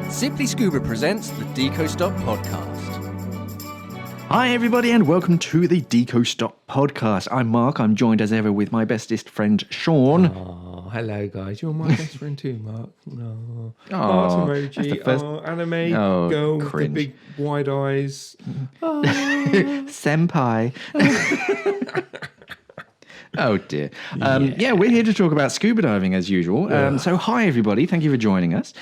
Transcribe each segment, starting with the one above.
Simply Scuba presents the Deco Stop podcast. Hi everybody and welcome to the Deco Stop podcast. I'm Mark. I'm joined as ever with my bestest friend Sean. Oh, hello guys. You're my best friend too, Mark. No. Heart Oh, emoji. that's the first- Anime Oh, girl cringe. with the big wide eyes. Senpai. Oh dear. Yeah, we're here to talk about scuba diving as usual. So hi everybody. Thank you for joining us.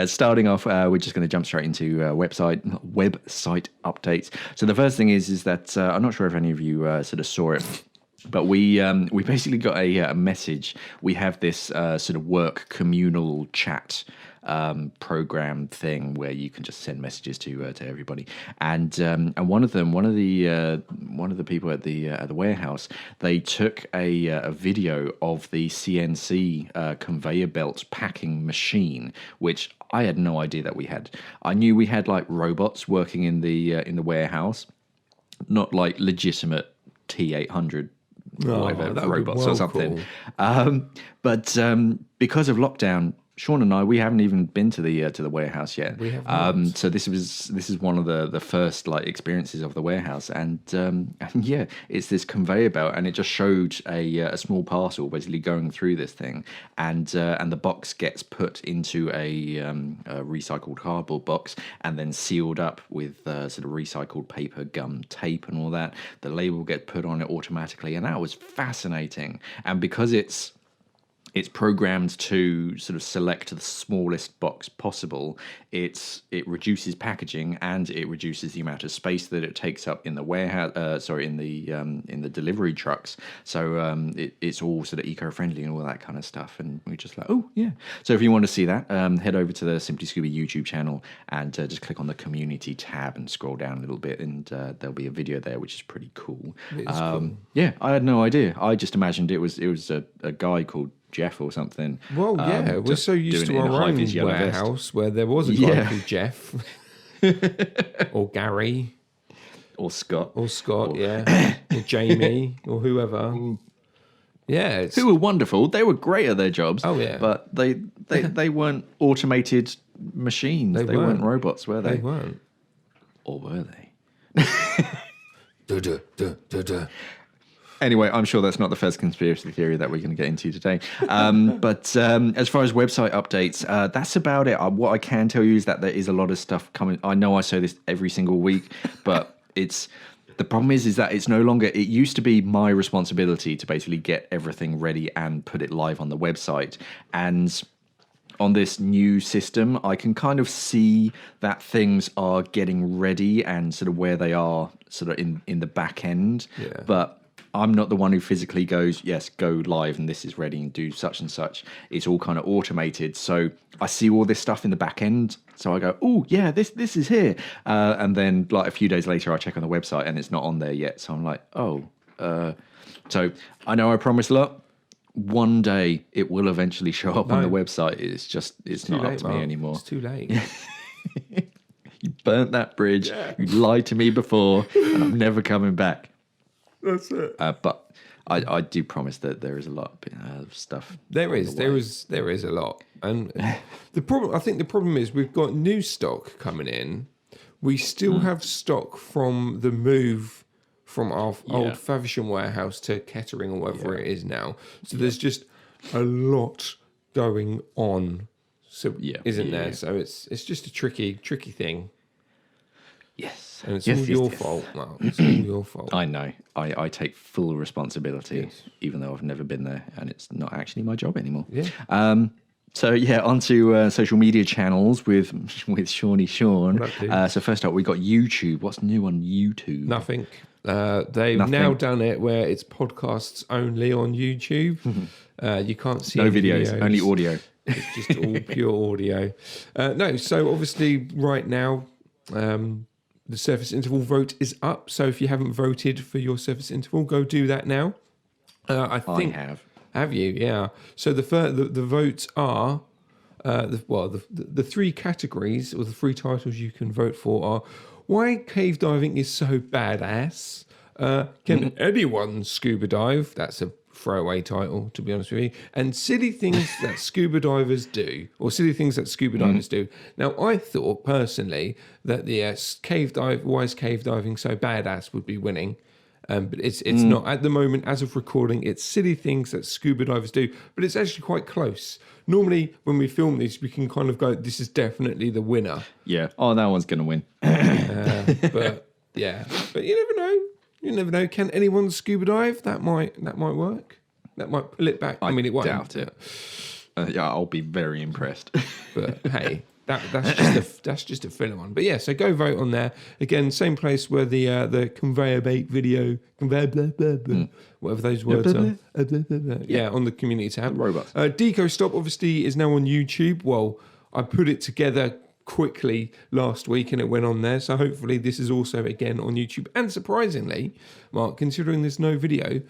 Starting off, we're just going to jump straight into website updates. So the first thing is that I'm not sure if any of you sort of saw it, but we basically got a message. We have this sort of work communal chat program thing where you can just send messages to everybody, and one of the people at the warehouse, they took a video of the CNC conveyor belt packing machine, which I had no idea that we had. I knew we had like robots working in the warehouse, not like legitimate T800 whatever robots or something. Cool. But because of lockdown, Sean and I, we haven't even been to the warehouse yet. We have not. So this is one of the first like experiences of the warehouse, and yeah, it's this conveyor belt, and it just showed a small parcel basically going through this thing, and the box gets put into a recycled cardboard box, and then sealed up with sort of recycled paper, gum, tape, and all that. The label gets put on it automatically, and that was fascinating. And because it's programmed to sort of select the smallest box possible, it reduces packaging, and it reduces the amount of space that it takes up in the warehouse. In the delivery trucks. So it's all sort of eco-friendly and all that kind of stuff. And we're just like, oh yeah. So if you want to see that, head over to the Simply Scuba YouTube channel and just click on the community tab and scroll down a little bit, and there'll be a video there, which is pretty cool. It is cool. Yeah, I had no idea. I just imagined it was a guy called Jeff or something. Well, yeah, we're just so used doing to it in a our own high-vis yellow vest. warehouse where there was a guy Yeah. called Jeff or Gary Or Scott. or Scott, yeah, or Jamie or whoever. Yeah, it's, Who were wonderful. They were great at their jobs. Oh, yeah. But they weren't automated machines. They weren't robots, were they? they weren't. Or were they? Duh, duh, duh, duh, duh. Anyway, I'm sure that's not the first conspiracy theory that we're going to get into today. But as far as website updates, that's about it. What I can tell you is that there is a lot of stuff coming. I know I say this every single week, but the problem is that it's no longer. It used to be my responsibility to basically get everything ready and put it live on the website. And on this new system, I can kind of see that things are getting ready and sort of where they are sort of in the back end. Yeah. But I'm not the one who physically goes, yes, go live and this is ready and do such and such. It's all kind of automated. So I see all this stuff in the back end. So I go, oh, yeah, this is here. And then like a few days later, I check on the website and it's not on there yet. So I'm like, so I know I promised a lot. One day it will eventually show up on the website. It's Too not up late, to me Mark. anymore. It's too late. You burnt that bridge. Yeah. You lied to me before and I'm never coming back. That's it. But I do promise that there is a lot of stuff. There is a lot, and the problem is we've got new stock coming in. We still have stock from the move from our old Faversham warehouse to Kettering or whatever it is now. So there's just a lot going on. So isn't there? So it's just a tricky thing. Yes. And it's all your fault, Mark. It's all your fault. I know. I take full responsibility, even though I've never been there, and it's not actually my job anymore. Yeah. So yeah, onto social media channels with Shawnee Sean. So first up, we got YouTube. What's new on YouTube? Nothing. They've now done it where it's podcasts only on YouTube. You can't see no videos, only audio. It's just all pure audio. No, so obviously right now, the surface interval vote is up. So if you haven't voted for your surface interval, go do that now. I have. Have you? Yeah. So the votes are the three categories or the three titles you can vote for are: why cave diving is so badass. Can anyone scuba dive? That's a throwaway title, to be honest with you. And silly things that scuba divers do, or silly things that scuba divers do. Now, I thought personally that the wise cave diving so badass would be winning. But it's not at the moment. As of recording, it's silly things that scuba divers do, but it's actually quite close. Normally, when we film these, we can kind of go, "This is definitely the winner." Yeah. Oh, that one's going to win. But you never know. You never know. Can anyone scuba dive? That might work. That might pull it back. I mean, it won't. Doubt it. Yeah, I'll be very impressed. But hey. That's just a filler one. But yeah, so go vote on there. Again, same place where the conveyor bait video, whatever those words are. Yeah, on the community tab. Robots. Deco Stop obviously is now on YouTube. Well, I put it together quickly last week and it went on there. So hopefully this is also again on YouTube. And surprisingly, Mark, considering there's no video,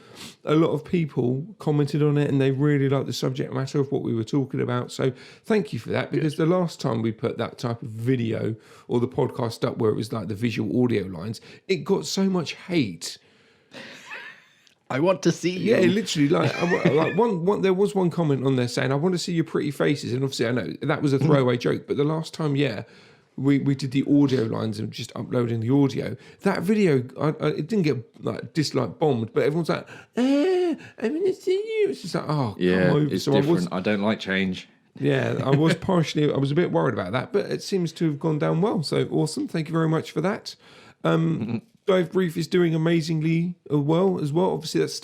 a lot of people commented on it and they really liked the subject matter of what we were talking about. So thank you for that, because the last time we put that type of video or the podcast up where it was like the visual audio lines, it got so much hate. I want to see you. Yeah, literally, like one. There was one comment on there saying, "I want to see your pretty faces," and obviously, I know that was a throwaway joke. But the last time, we did the audio lines and just uploading the audio. That video, it didn't get like dislike bombed, but everyone's like, "I want to see you." It's just like, oh, yeah, come over. it's So different. I don't like change. Yeah, I was a bit worried about that, but it seems to have gone down well. So awesome! Thank you very much for that. Dive Brief is doing amazingly well as well. Obviously, it's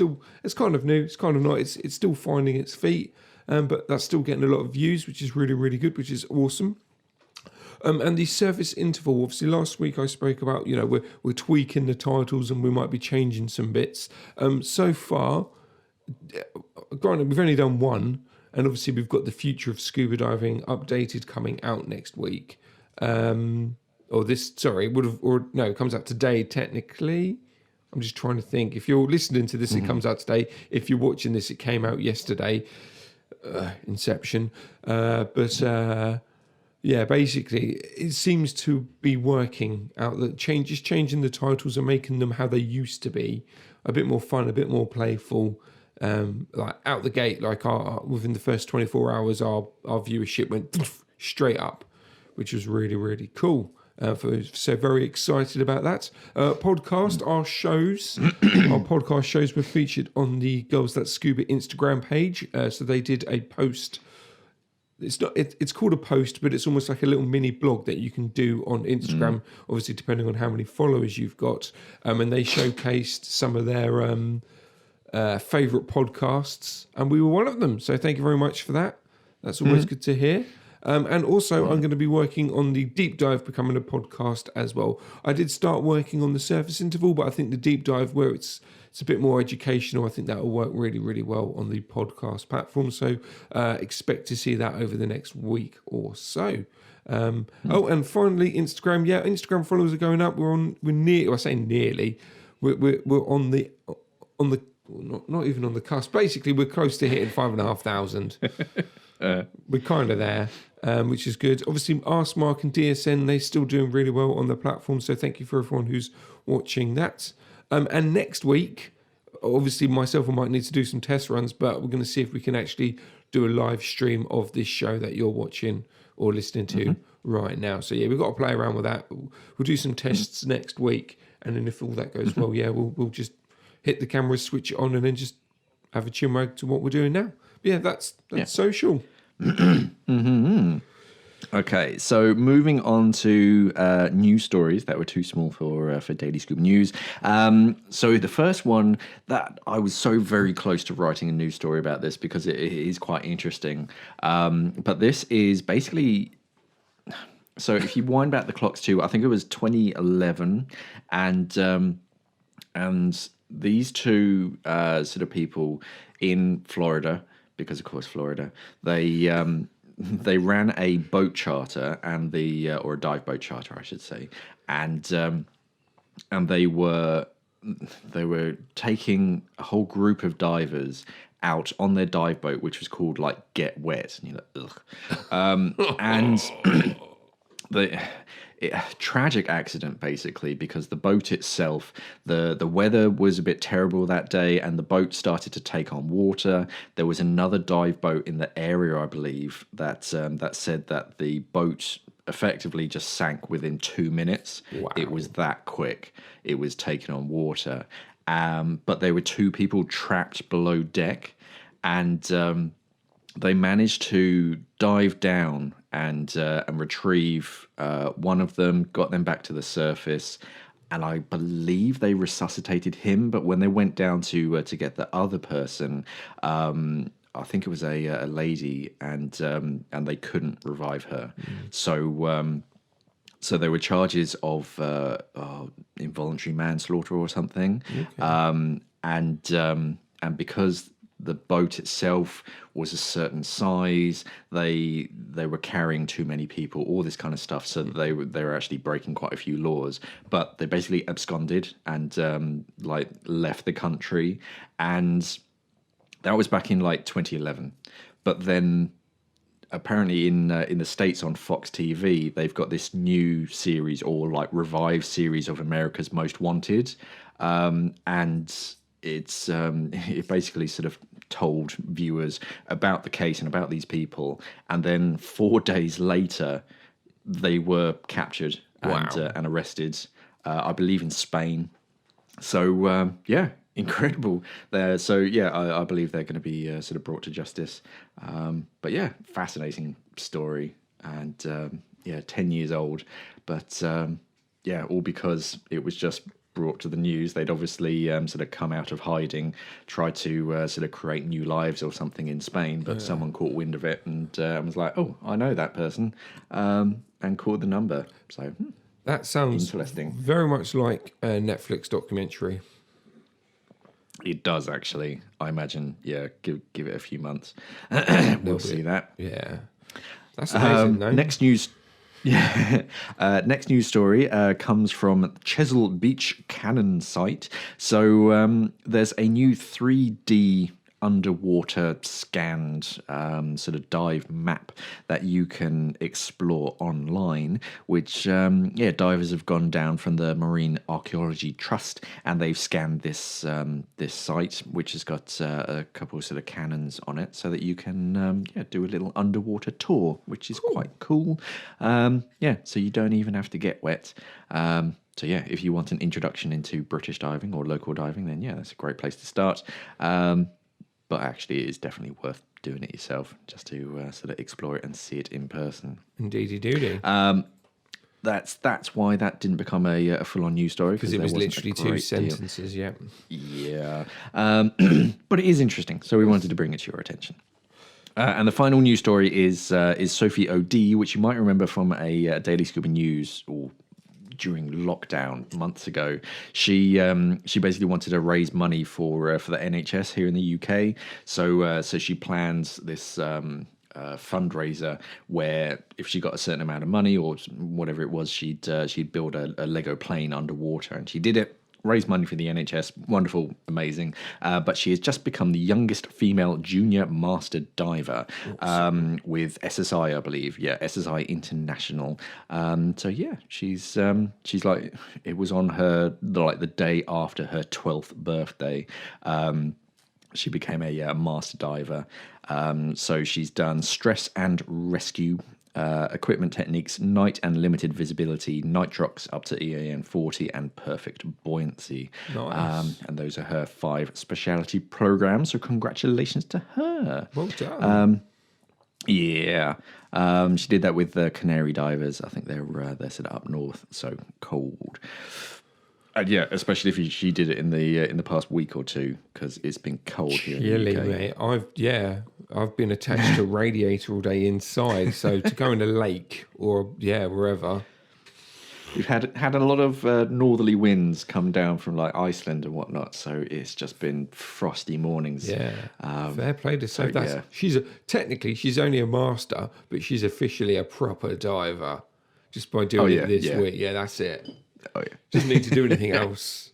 kind of new. It's kind of not. It's still finding its feet, but that's still getting a lot of views, which is really, really good, which is awesome. And the surface interval. Obviously, last week I spoke about, we're tweaking the titles and we might be changing some bits. So far, granted, we've only done one, and obviously we've got the Future of Scuba Diving updated coming out next week. It comes out today technically. I'm just trying to think. If you're listening to this, it comes out today. If you're watching this, it came out yesterday. Inception. Basically, it seems to be working out. That changing the titles and making them how they used to be, a bit more fun, a bit more playful. Like out the gate, within the first 24 hours, our viewership went straight up, which was really, really cool. So very excited about that. Our podcast shows were featured on the Girls That Scuba Instagram page. So they did a post. It's called a post, but it's almost like a little mini blog that you can do on Instagram, obviously depending on how many followers you've got. And they showcased some of their favorite podcasts, and we were one of them. So thank you very much for that. That's always good to hear. And also, I'm going to be working on the deep dive becoming a podcast as well. I did start working on the surface interval, but I think the deep dive, where it's a bit more educational, I think that will work really, really well on the podcast platform. So expect to see that over the next week or so. And finally, Instagram. Yeah, Instagram followers are going up. We're nearly. I say nearly. We're on the not even on the cusp. Basically, we're close to hitting 5,500. We're kind of there, which is good. Obviously, Ask Mark and DSN, they're still doing really well on the platform. So thank you for everyone who's watching that. And next week, obviously, myself and Mike need to do some test runs, but we're going to see if we can actually do a live stream of this show that you're watching or listening to right now. So yeah, we've got to play around with that. We'll do some tests next week, and then if all that goes well, we'll just hit the camera, switch it on, and then just have a chin wag to what we're doing now. But yeah, that's social. Okay, so moving on to news stories that were too small for Daily Scuba News. So the first one that I was so very close to writing a news story about this because it is quite interesting. But this is basically, so if you wind back the clocks to, I think it was 2011, and these two sort of people in Florida, because of course Florida, they ran a boat charter and or a dive boat charter, I should say, and they were taking a whole group of divers out on their dive boat, which was called like Get Wet, and you're like, ugh, and tragic accident basically, because the boat itself, the weather was a bit terrible that day, and the boat started to take on water. There was another dive boat in the area, I believe, that said that the boat effectively just sank within 2 minutes. Wow. It was that quick. It was taken on water. But there were 2 people trapped below deck, and they managed to dive down and retrieve one of them, got them back to the surface, and I believe they resuscitated him. But when they went down to get the other person, I think it was a lady, and they couldn't revive her. So there were charges of involuntary manslaughter or something, okay. And because the boat itself was a certain size, they were carrying too many people, all this kind of stuff. So they were actually breaking quite a few laws. But they basically absconded and left the country, and that was back in 2011. But then apparently in the States on Fox TV, they've got this new series, or revived series, of America's Most Wanted, and it basically sort of told viewers about the case and about these people, and then 4 days later they were captured and arrested, I believe in Spain. So incredible there. So I believe they're going to be sort of brought to justice. But yeah, fascinating story, and 10 years old, but all because it was just brought to the news. They'd obviously sort of come out of hiding, tried to sort of create new lives or something in Spain, but someone caught wind of it and was like, oh, I know that person, and called the number. So that sounds interesting. Very much like a Netflix documentary. It does, actually. I imagine, give it a few months. We'll see that. Yeah. That's amazing, though. Next news story comes from Chesil Beach Cannon site. So there's a new 3D underwater scanned sort of dive map that you can explore online, which divers have gone down from the Marine Archaeology Trust, and they've scanned this site, which has got a couple of sort of cannons on it, so that you can do a little underwater tour, which is quite cool. So you don't even have to get wet. So if you want an introduction into British diving or local diving, then that's a great place to start. But actually, it is definitely worth doing it yourself, just to sort of explore it and see it in person. Indeedy doody. That's why that didn't become a full-on news story, because it was literally 2 sentences. Deal. But it is interesting, so we wanted to bring it to your attention. And the final news story is Sophie O'D, which you might remember from a Daily Scuba News or during lockdown months ago. She basically wanted to raise money for the NHS here in the UK. So she plans this fundraiser where if she got a certain amount of money or whatever it was, she'd build a Lego plane underwater, and she did it. Raise money for the NHS, wonderful, amazing. But she has just become the youngest female junior master diver with SSI, I believe. SSI International. She's like, it was on her the day after her 12th birthday. She became a master diver. So she's done stress and rescue. Equipment techniques, night and limited visibility, nitrox up to EAN 40, and perfect buoyancy. Nice. And those are her 5 specialty programs. So congratulations to her. Well done. She did that with the Canary divers. I think they're sort of up north, so cold. And especially if she did it in the past week or two, because it's been cold here in the UK. Mate. I've been attached to a radiator all day inside, so to go in a lake or wherever. We've had a lot of northerly winds come down from Iceland and whatnot, so it's just been frosty mornings. Fair play to say that. She's only a master, but she's officially a proper diver just by doing it this week. Yeah, that's it. Oh yeah, doesn't need to do anything else.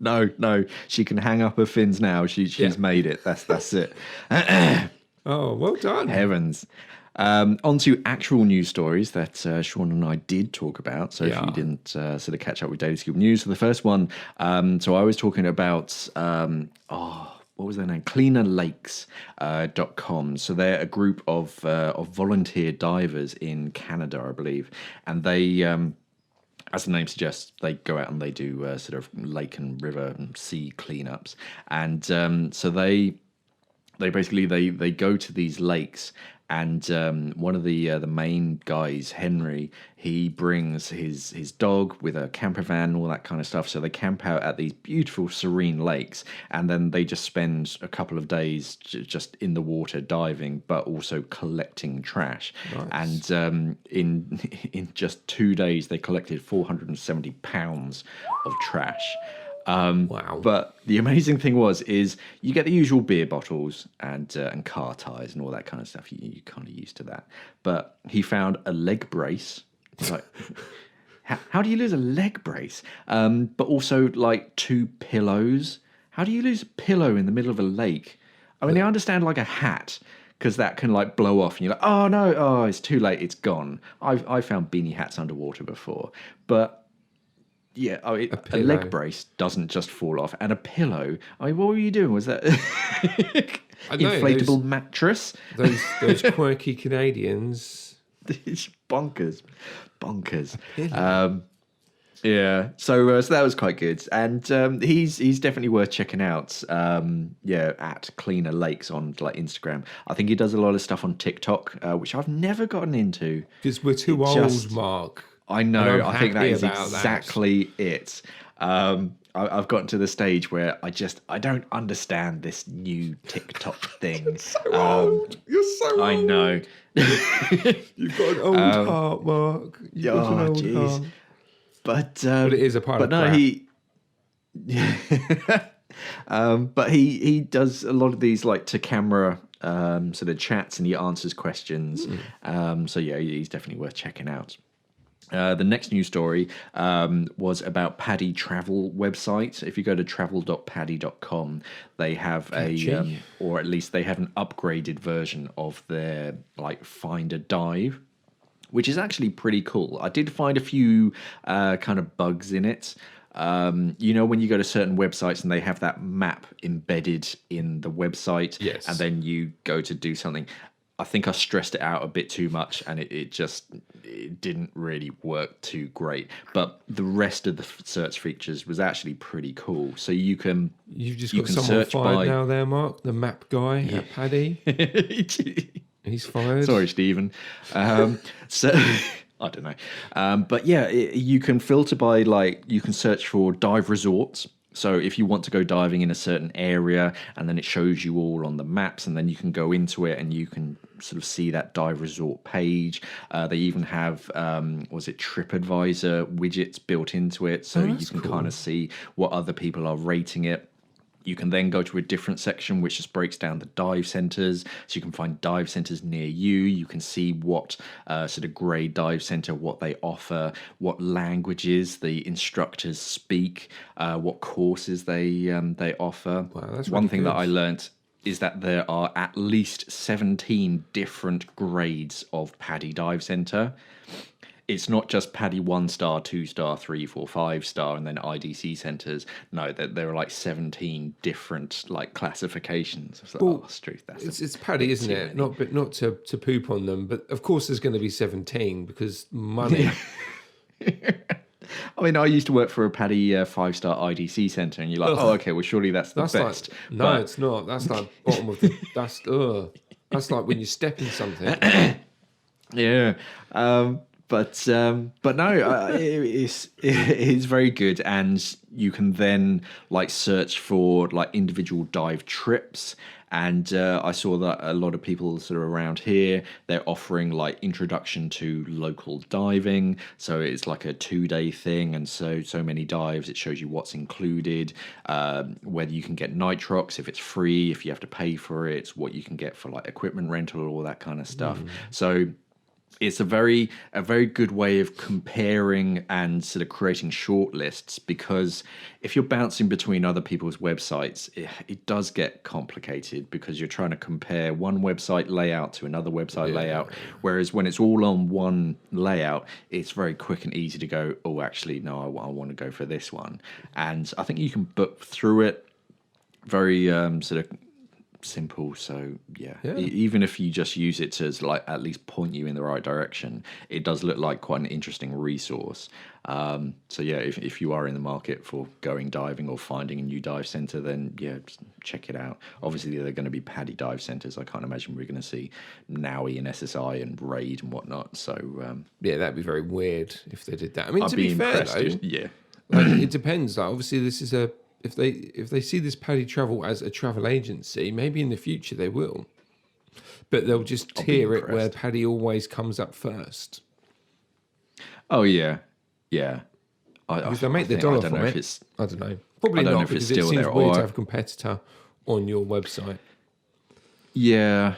No, she can hang up her fins now. She's made it. That's it. Oh, well done. Heavens. On to actual news stories that Sean and I did talk about. So if you didn't sort of catch up with Daily Scuba News, so the first one, so I was talking about, what was their name? Cleanerlakes.com. So they're a group of volunteer divers in Canada, I believe. And they, as the name suggests, they go out and they do sort of lake and river and sea cleanups. And so they basically they go to these lakes, and one of the main guys, Henry, he brings his dog with a camper van, all that kind of stuff. So they camp out at these beautiful, serene lakes, and then they just spend a couple of days just in the water diving, but also collecting trash. Nice. And in just 2 days, they collected 470 pounds of trash. Wow! But the amazing thing is you get the usual beer bottles and car tires and all that kind of stuff. You're kind of used to that. But he found a leg brace. Like, how do you lose a leg brace? But also like 2 pillows. How do you lose a pillow in the middle of a lake? I mean, I understand like a hat, because that can like blow off and you're like, oh no, it's too late, it's gone. I found beanie hats underwater before, but. Yeah, a leg brace doesn't just fall off, and a pillow. I mean, what were you doing? Was that inflatable mattress? Those quirky Canadians. It's bonkers. Yeah, so that was quite good, and he's definitely worth checking out. At Cleaner Lakes on like Instagram. I think he does a lot of stuff on TikTok, which I've never gotten into because we're too old, Mark. I know. I think that is exactly it. I've gotten to the stage where I don't understand this new TikTok thing. You're so old. You're so old. I know. You've got an old heart, Mark. You've got an old heart. But it is a part of crap. But he does a lot of these like to camera sort of chats, and he answers questions. So yeah, he's definitely worth checking out. The next news story was about Paddy Travel website. If you go to travel.paddy.com, they have or at least they have an upgraded version of their like Find a Dive, which is actually pretty cool. I did find a few kind of bugs in it. When you go to certain websites and they have that map embedded in the website, yes, and then you go to do something. I think I stressed it out a bit too much, and it didn't really work too great. But the rest of the search features was actually pretty cool. So you've just got someone fired now there, Mark, the map guy at Paddy. He's fired. Sorry, Stephen. So I don't know. But yeah, you can filter by you can search for dive resorts. So if you want to go diving in a certain area, and then it shows you all on the maps, and then you can go into it and you can sort of see that dive resort page. They even have, TripAdvisor widgets built into it, so you can kind of see what other people are rating it. You can then go to a different section which just breaks down the dive centres. So you can find dive centres near you. You can see what sort of grade dive centre, what they offer, what languages the instructors speak, what courses they offer. Wow, that's one really thing good. that I learnt is that there are at least 17 different grades of Paddy Dive Centre. It's not just Paddy 1-star, 2-star, 3, 4, 5-star, and then IDC centres. No, there are like 17 different classifications. It's Paddy, isn't it? Not to poop on them, but of course there's going to be 17 because money. I mean, I used to work for a Paddy 5-star IDC centre, and you're like, oh, okay, well, surely that's the best. It's not. That's like bottom of the. That's like when you step in something. Yeah. But no, it's very good, and you can then search for individual dive trips. And I saw that a lot of people sort of around here, they're offering introduction to local diving. So it's like a 2-day thing, and so many dives. It shows you what's included, whether you can get nitrox, if it's free, if you have to pay for it, what you can get for equipment rental, all that kind of stuff. So it's a very good way of comparing and sort of creating shortlists, because if you're bouncing between other people's websites, it does get complicated because you're trying to compare one website layout to another website layout. Whereas when it's all on one layout, it's very quick and easy to go, oh, actually, no, I want to go for this one. And I think you can book through it very sort of simple. So even if you just use it to like at least point you in the right direction, it does look like quite an interesting resource. So yeah, if you are in the market for going diving or finding a new dive center, then just check it out. Obviously they're going to be paddy dive centers. I can't imagine we're going to see Nowie and SSI and Raid and whatnot. So that'd be very weird if they did that. I mean, I'd to be fair though, like, it depends. Like, obviously this is if they see this Paddy Travel as a travel agency, maybe in the future they will. But they'll just tier it where Paddy always comes up first. Oh yeah. Because they make the dollar from it. I don't know. Probably not, because it seems weird to have a competitor on your website. Yeah,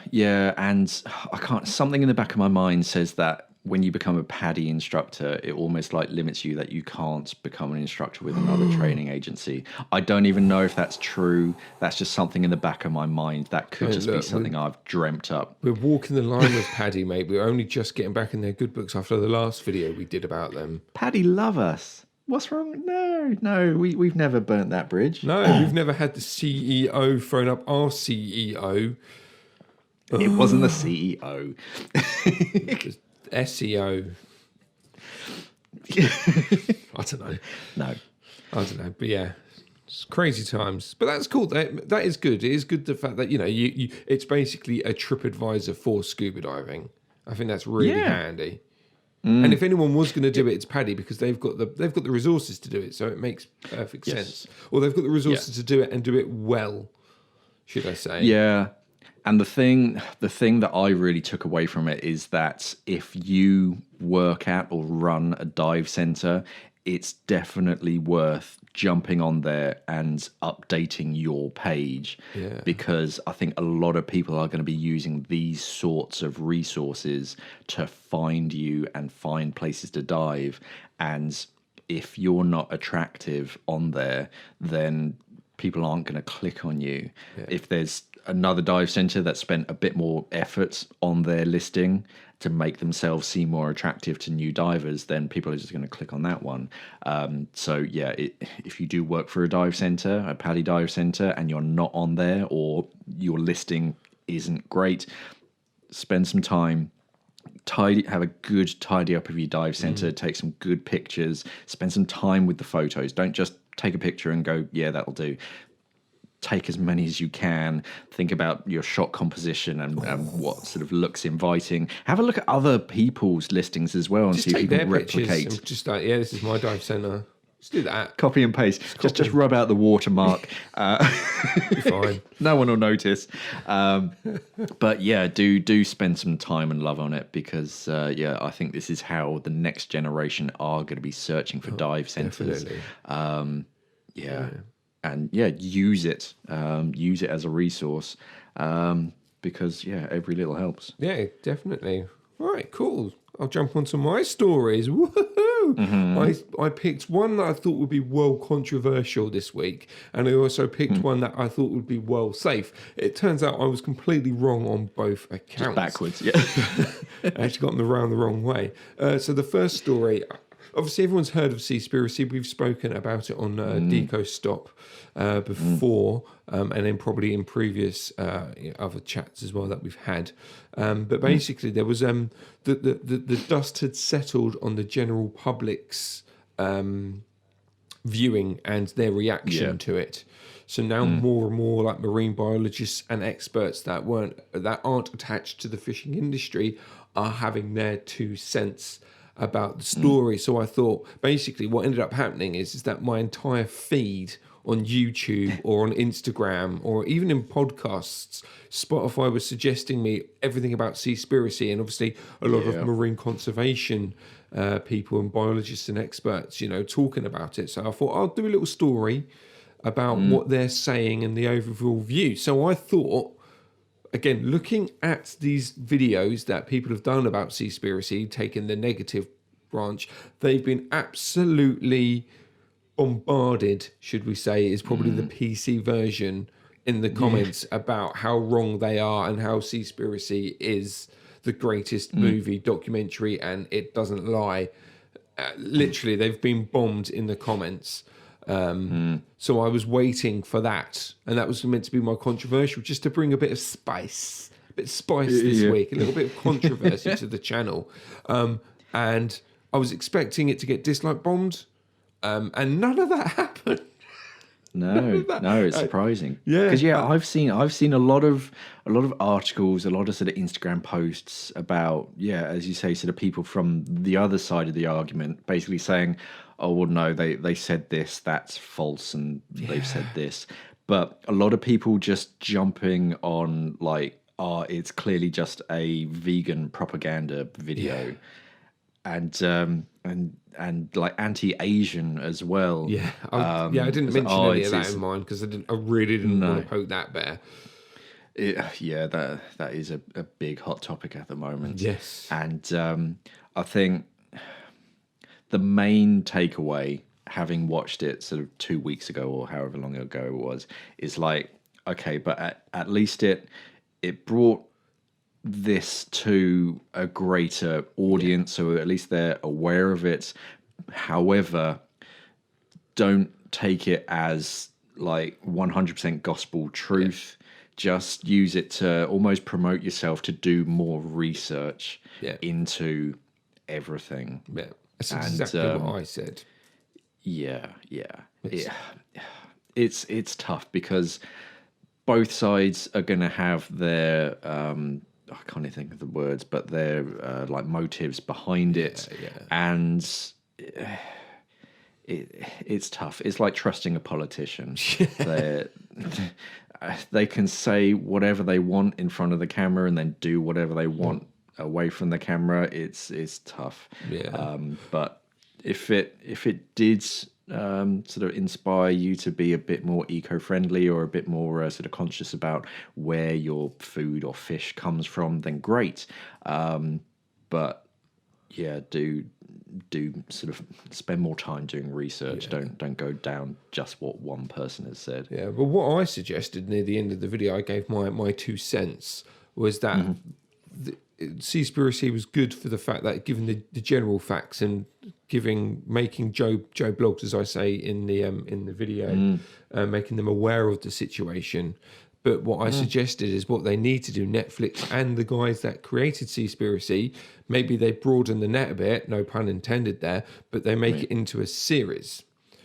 and I can't. Something in the back of my mind says that when you become a paddy instructor, it almost like limits you, that you can't become an instructor with another training agency. I don't even know if that's true. That's just something in the back of my mind. That could be something I've dreamt up. We're walking the line with Paddy, mate. We're only just getting back in their good books after the last video we did about them. Paddy love us. What's wrong? No, we've never burnt that bridge. No, we've never had the CEO phone up our CEO. It wasn't the CEO. SEO. I don't know. No. I don't know. But yeah, it's crazy times. But that's cool. That is good. It is good, the fact that, you it's basically a TripAdvisor for scuba diving. I think that's really handy. And if anyone was going to do it, it's Paddy, because they've got the resources to do it. So it makes perfect sense. Or they've got the resources to do it and do it well, should I say. Yeah. And the thing that I really took away from it is that if you work at or run a dive center, it's definitely worth jumping on there and updating your page, because I think a lot of people are going to be using these sorts of resources to find you and find places to dive. And if you're not attractive on there, then people aren't going to click on you. If there's another dive center that spent a bit more effort on their listing to make themselves seem more attractive to new divers, then people are just going to click on that one. If you do work for a dive center, a paddy dive center, and you're not on there, or your listing isn't great, spend some time. Have a good tidy up of your dive center, take some good pictures, spend some time with the photos. Don't just take a picture and go, yeah, that'll do. Take as many as you can. Think about your shot composition and what sort of looks inviting. Have a look at other people's listings as well and just see if you can replicate. And just like, this is my dive center. Just do that. Copy and paste. Just rub out the watermark. Be fine. No one will notice. But yeah, do spend some time and love on it, because I think this is how the next generation are going to be searching for dive centers. Definitely. And use it as a resource, because every little helps. Yeah, definitely. All right, cool. I'll jump onto my stories. Woohoo! I picked one that I thought would be well controversial this week, and I also picked one that I thought would be well safe. It turns out I was completely wrong on both accounts. Just backwards, I actually got them around the wrong way. So the first story, obviously everyone's heard of Seaspiracy. We've spoken about it on Deco Stop before, and then probably in previous other chats as well that we've had. But basically there was the dust had settled on the general public's viewing and their reaction to it. So now more and more like marine biologists and experts that aren't attached to the fishing industry are having their 2 cents about the story. So I thought basically what ended up happening is that my entire feed on YouTube or on Instagram or even in podcasts, Spotify was suggesting me everything about Seaspiracy, and obviously a lot of marine conservation people and biologists and experts, talking about it. So I thought I'll do a little story about what they're saying and the overall view. So I thought again, looking at these videos that people have done about Seaspiracy, taking the negative branch, they've been absolutely bombarded, should we say, is probably the PC version in the comments about how wrong they are and how Seaspiracy is the greatest movie documentary and it doesn't lie. Literally, they've been bombed in the comments. So I was waiting for that, and that was meant to be my controversial, just to bring a bit of spice, this week, a little bit of controversy to the channel. And I was expecting it to get dislike bombed, and none of that happened. No, it's surprising. Yeah, because I've seen a lot of articles, a lot of sort of Instagram posts about, as you say, sort of people from the other side of the argument, basically saying, oh well, no, they said this, that's false, and they've said this. But a lot of people just jumping on like, it's clearly just a vegan propaganda video, and like anti-Asian as well. I didn't mention any of that in mine because I really didn't want to poke that bear. That is a big hot topic at the moment. Yes, and I think the main takeaway, having watched it sort of 2 weeks ago or however long ago it was, is like, okay, but at least it brought this to a greater audience, so at least they're aware of it. However, don't take it as like 100% gospel truth. Just use it to almost promote yourself to do more research into everything. That's exactly what I said. It's tough because both sides are going to have their I can't even think of the words, but their like motives behind it, and it's tough. It's like trusting a politician. They can say whatever they want in front of the camera and then do whatever they want away from the camera. It's tough. But if it did sort of inspire you to be a bit more eco-friendly or a bit more sort of conscious about where your food or fish comes from, then great. But do sort of spend more time doing research. Don't go down just what one person has said. But what I suggested near the end of the video, I gave my 2 cents, was that Seaspiracy was good for the fact that given the general facts and making Joe blogs, as I say in the video, making them aware of the situation. But what I suggested is what they need to do, Netflix and the guys that created Seaspiracy, maybe they broaden the net a bit, no pun intended there, but they make it into a series.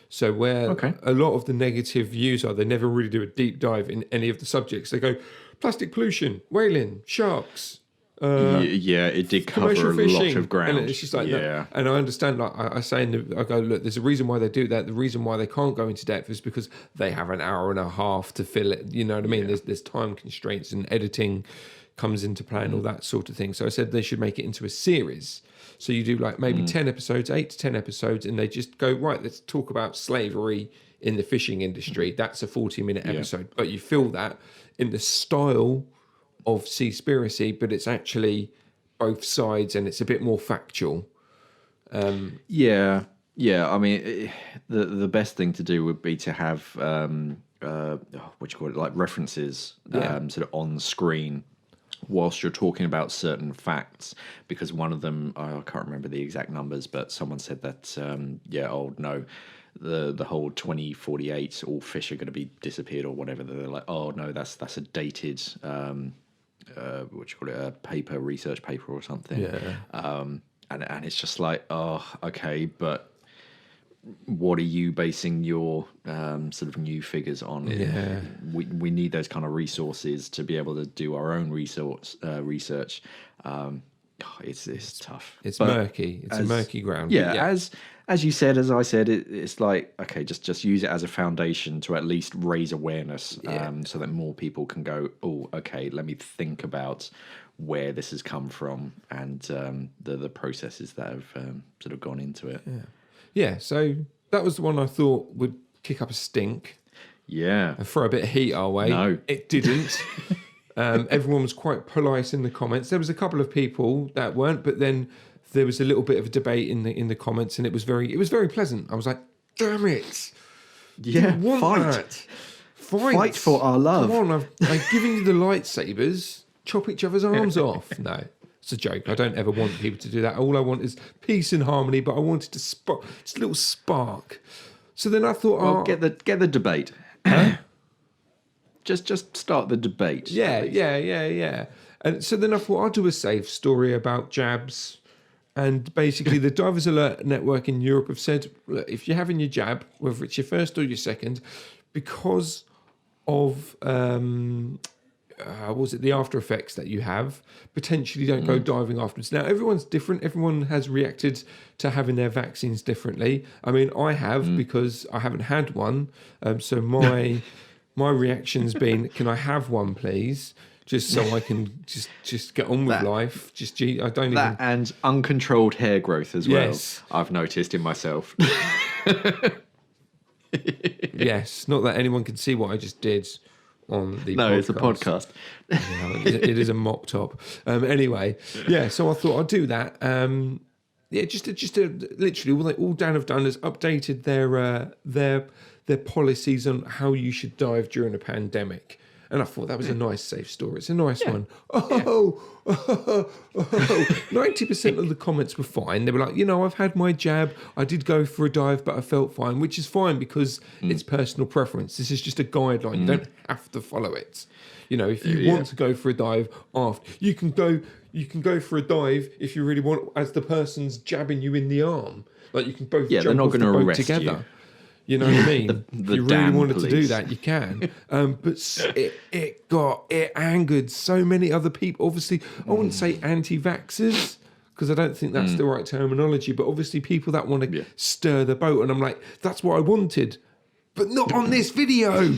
So where a lot of the negative views are, they never really do a deep dive in any of the subjects. They go, plastic pollution, whaling, sharks, it did cover a lot of ground. And it's just like, no. And I understand, like I say, I go, look, there's a reason why they do that. The reason why they can't go into depth is because they have an hour and a half to fill it. You know what I mean? There's time constraints and editing comes into play and all that sort of thing. So I said they should make it into a series. So you do like maybe 10 episodes, 8 to 10 episodes, and they just go, right, let's talk about slavery in the fishing industry. That's a 40-minute episode. But you feel that in the style of Seaspiracy, but it's actually both sides and it's a bit more factual. I mean, the best thing to do would be to have like references sort of on screen whilst you're talking about certain facts, because one of them, I can't remember the exact numbers, but someone said that the whole 2048 all fish are going to be disappeared or whatever. They're like, oh no, that's a dated paper, research paper or something. And it's just like, oh, okay, but what are you basing your sort of new figures on? We need those kind of resources to be able to do our own research. It's tough. It's murky. It's a murky ground. As you said, as I said, it's like, okay, just use it as a foundation to at least raise awareness, so that more people can go, oh, okay, let me think about where this has come from and the processes that have sort of gone into it. So that was the one I thought would kick up a stink. And throw a bit of heat our way. No, it didn't. Everyone was quite polite in the comments. There was a couple of people that weren't, but then there was a little bit of a debate in the comments, and it was very pleasant. I was like, damn it. Yeah, fight for our love. Come on, I've given you the lightsabers. Chop each other's arms off. No, it's a joke. I don't ever want people to do that. All I want is peace and harmony, but I wanted to spark, just a little spark. So then I thought, Well, get the debate. Just start the debate. Yeah. And so then I thought I'll do a safe story about jabs. And basically, the Divers Alert Network in Europe have said, look, if you're having your jab, whether it's your first or your second, because of the after effects that you have, potentially don't go diving afterwards. Now, everyone's different. Everyone has reacted to having their vaccines differently. I mean, I have because I haven't had one. So my reaction's been, can I have one, please? Just so I can just get on with life. And uncontrolled hair growth as well. Yes. I've noticed in myself. Yes, not that anyone can see what I just did on the podcast. It's a podcast. It is a mop top. Anyway, yeah, so I thought I'd do that. Literally all Dan have done is updated their policies on how you should dive during a pandemic. And I thought that was a nice, safe story. It's a nice one. 90% of the comments were fine. They were like, I've had my jab. I did go for a dive, but I felt fine, which is fine because it's personal preference. This is just a guideline. You don't have to follow it. If you want to go for a dive after, you can go for a dive if you really want, as the person's jabbing you in the arm. Like you can both jump off the boat together. You know what I mean? If you really wanted to do that, you can. But it angered so many other people. Obviously, I wouldn't say anti-vaxxers because I don't think that's the right terminology. But obviously, people that want to stir the boat, and I'm like, that's what I wanted, but not on this video.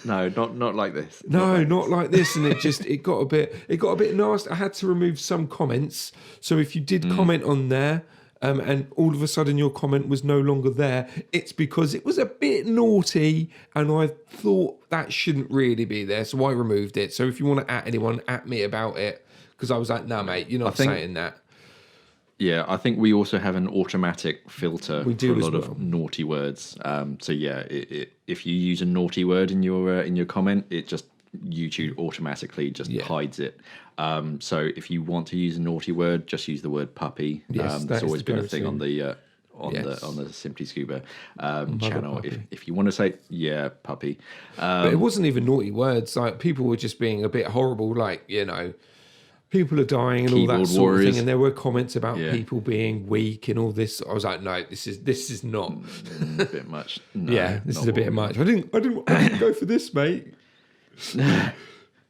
No, not like this. Not like this. And it got a bit nasty. I had to remove some comments. So if you did comment on there. And all of a sudden your comment was no longer there, it's because it was a bit naughty and I thought that shouldn't really be there, so I removed it. So if you want to at anyone, at me about it, because I was like, no, mate, you're not saying that. Yeah, I think we also have an automatic filter for a lot of naughty words. So yeah, if you use a naughty word in your comment, it just YouTube automatically just hides it. So if you want to use a naughty word, just use the word puppy. It's always been a thing on the Simply Scuba channel. If you want to say puppy, but it wasn't even naughty words. Like people were just being a bit horrible. Like people are dying and all that sort of thing. And there were comments about people being weak and all this. I was like, no, this is not a bit much. No, this is a bit much. I didn't go for this, mate.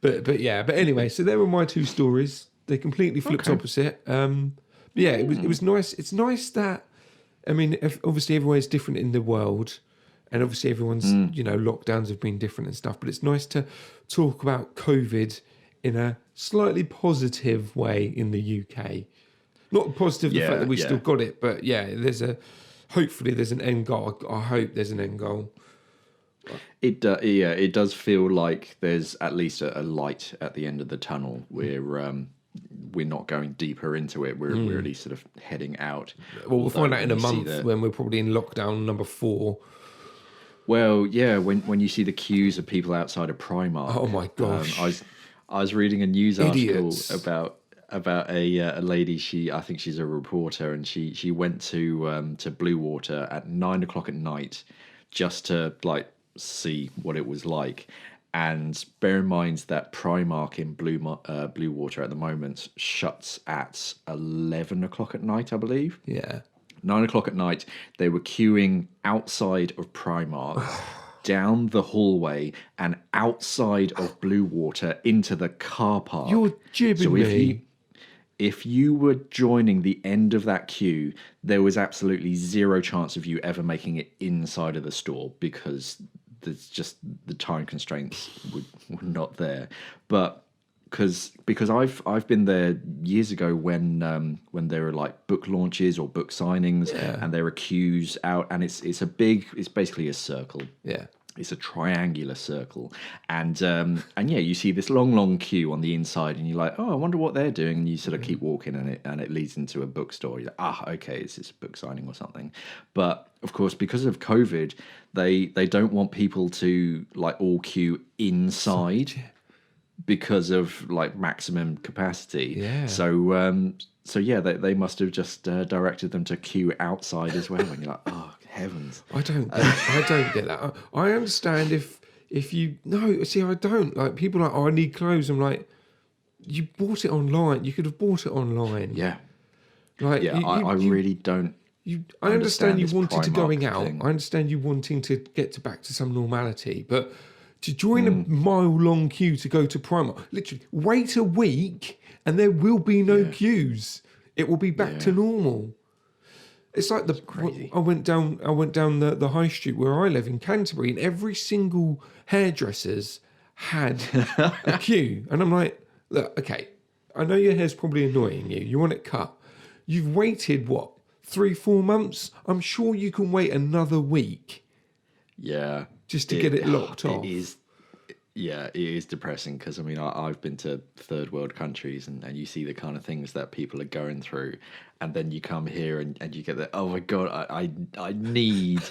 But anyway, so there were my two stories. They completely flipped opposite. It was nice. It's nice that, I mean, obviously everywhere's different in the world, and obviously everyone's lockdowns have been different and stuff. But it's nice to talk about COVID in a slightly positive way in the UK. Not positive the fact that we still got it, but hopefully there's an end goal. I hope there's an end goal. It does feel like there's at least a light at the end of the tunnel. We're not going deeper into it. We're really sort of heading out. Well, we'll find out in a month when we're probably in lockdown number 4. Well, yeah, when you see the queues of people outside of Primark. Oh my gosh! I was reading a news article about a lady. I think she's a reporter, and she went to Blue Water at 9 o'clock at night just to see what it was like. And bear in mind that Primark in Blue Water at the moment shuts at 11 o'clock at night, I believe. Yeah. 9 o'clock at night, they were queuing outside of Primark, down the hallway, and outside of Blue Water into the car park. You're jibbing me. If you were joining the end of that queue, there was absolutely zero chance of you ever making it inside of the store because there's just the time constraints were not there. But because I've been there years ago when there were like book launches or book signings and there are queues out, and it's basically a circle. Yeah. It's a triangular circle, and yeah, you see this long queue on the inside, and you're like, oh, I wonder what they're doing, and you sort of keep walking, and it leads into a bookstore. You're like, okay, it's a book signing or something. But of course, because of COVID, they don't want people to like all queue inside because of like maximum capacity. Yeah. So yeah, they must have just directed them to queue outside as well, and you're like, oh heavens. I don't get that. I understand if you no, see, I don't. Like people are like, oh, I need clothes. I'm like, you bought it online. You could have bought it online. Yeah. Like Yeah, I really don't. I understand you this wanted to Primark going out. thing. I understand you wanting to get back to some normality, but to join a mile-long queue to go to Primark, literally wait a week and there will be no queues. It will be back to normal. It's like crazy. I went down the high street where I live in Canterbury, and every single hairdresser's had a queue, and I'm like, look, okay, I know your hair's probably annoying you. You want it cut. You've waited what 3-4 months? I'm sure you can wait another week. Yeah. Just to get it locked off. It is. Yeah, it is depressing because I mean I've been to third world countries and you see the kind of things that people are going through, and then you come here and you get that, oh my god, I need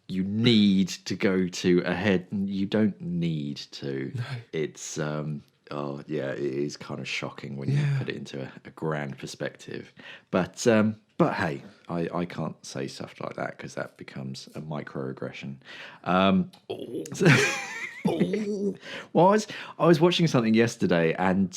you need to go to a head. You don't need to. No. It's oh yeah, it is kind of shocking when you put it into a grand perspective. But hey, I can't say stuff like that because that becomes a microaggression. Well, I was watching something yesterday, and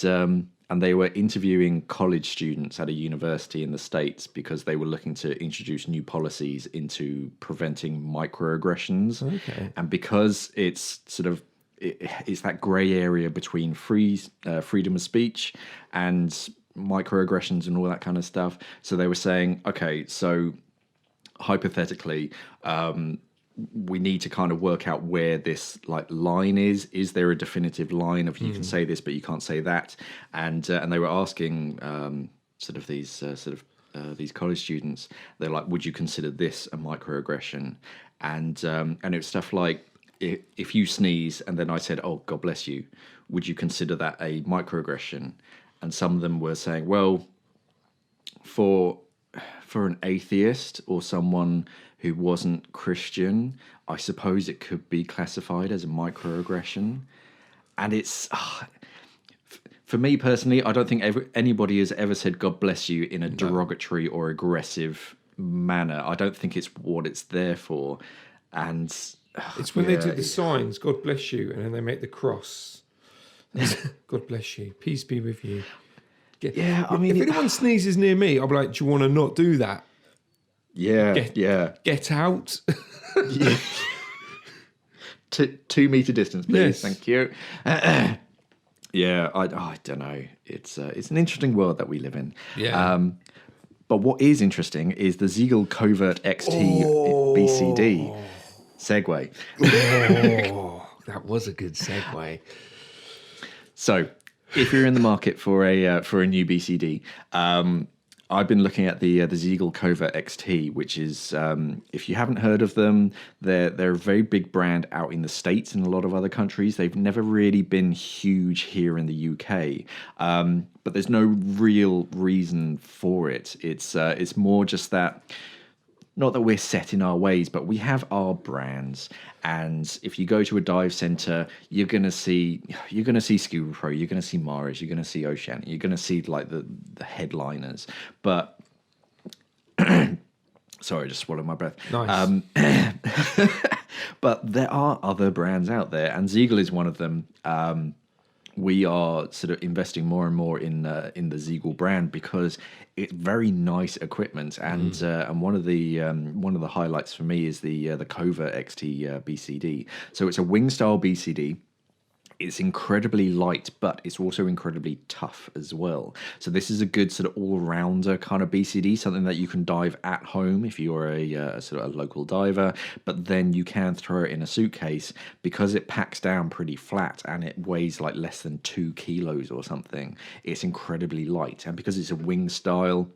they were interviewing college students at a university in the States because they were looking to introduce new policies into preventing microaggressions. Okay. And because it's sort of it's that grey area between freedom of speech and microaggressions and all that kind of stuff. So they were saying, okay, so hypothetically, we need to kind of work out where this like line is. Is there a definitive line of you can say this but you can't say that? And they were asking these college students. They're like, would you consider this a microaggression? And it was stuff like, if you sneeze and then I said, oh, God bless you, would you consider that a microaggression? And some of them were saying, well, for an atheist or someone who wasn't Christian, I suppose it could be classified as a microaggression. And it's, for me personally, I don't think anybody has ever said God bless you in a derogatory or aggressive manner. I don't think it's what it's there for. And it's when they do the signs, God bless you, and then they make the cross. God bless you, peace be with you. I mean, if anyone sneezes near me, I'll be like, do you want to not do that? Get out. 2 meter distance, please. Yes. Thank you. I don't know. It's an interesting world that we live in. Yeah. But what is interesting is the Ziegel Covert XT BCD. Segue. That was a good segue. So, if you're in the market for a new BCD, I've been looking at the Ziegel Covert XT, which is, if you haven't heard of them, they're a very big brand out in the States and a lot of other countries. They've never really been huge here in the UK, but there's no real reason for it. It's more just that. Not that we're set in our ways, but we have our brands. And if you go to a dive center, you're gonna see Scuba Pro, you're gonna see Mars, you're gonna see Ocean, you're gonna see like the headliners. But sorry, I just swallowed my breath. Nice. But there are other brands out there, and Ziegel is one of them. We are sort of investing more and more in the Ziegel brand because it's very nice equipment, and one of the highlights for me is the Covert XT BCD. So it's a wing style BCD. It's incredibly light, but it's also incredibly tough as well. So this is a good sort of all-rounder kind of BCD, something that you can dive at home if you're a sort of a local diver, but then you can throw it in a suitcase because it packs down pretty flat and it weighs like less than 2 kilos or something. It's incredibly light, and because it's a wing style,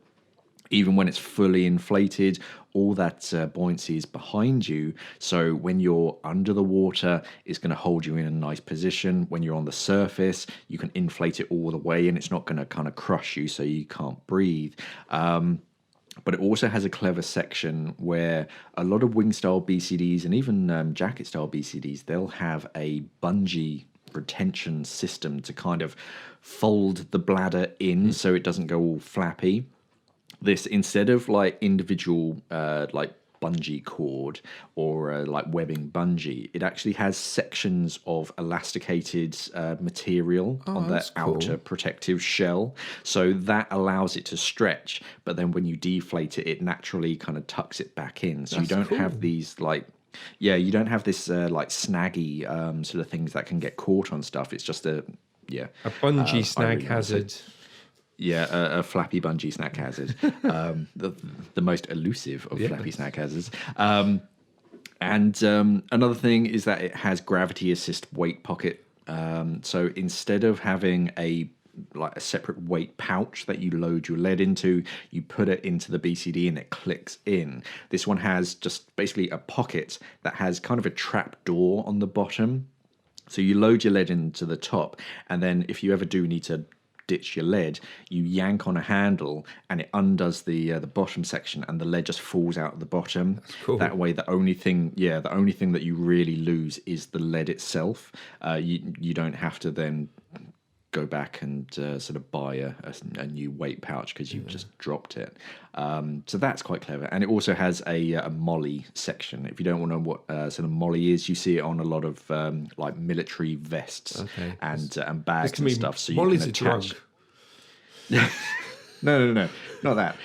Even when it's fully inflated, all that buoyancy is behind you. So when you're under the water, it's going to hold you in a nice position. When you're on the surface, you can inflate it all the way and it's not going to kind of crush you so you can't breathe. But it also has a clever section where a lot of wing-style BCDs and even jacket-style BCDs, they'll have a bungee retention system to kind of fold the bladder in so it doesn't go all flappy. This, instead of like individual like bungee cord or like webbing bungee, it actually has sections of elasticated material on the outer protective shell, so that allows it to stretch, but then when you deflate it, it naturally kind of tucks it back in, so you don't have these like you don't have this like snaggy sort of things that can get caught on stuff. It's just a bungee snag hazard. Yeah, a flappy bungee snack hazard, the most elusive of flappy snack hazards. And another thing is that it has gravity assist weight pocket. So instead of having a separate weight pouch that you load your lead into, you put it into the BCD and it clicks in. This one has just basically a pocket that has kind of a trap door on the bottom. So you load your lead into the top, and then if you ever do need to ditch your lead, you yank on a handle and it undoes the bottom section, and the lead just falls out of the bottom. That's cool. That way, the only thing that you really lose is the lead itself. You don't have to then go back and sort of buy a new weight pouch because you've just dropped it. So that's quite clever. And it also has a molly section. If you don't want to know what sort of molly is, you see it on a lot of like military vests and bags and stuff. So molly's you can attach. A drug. No, not that.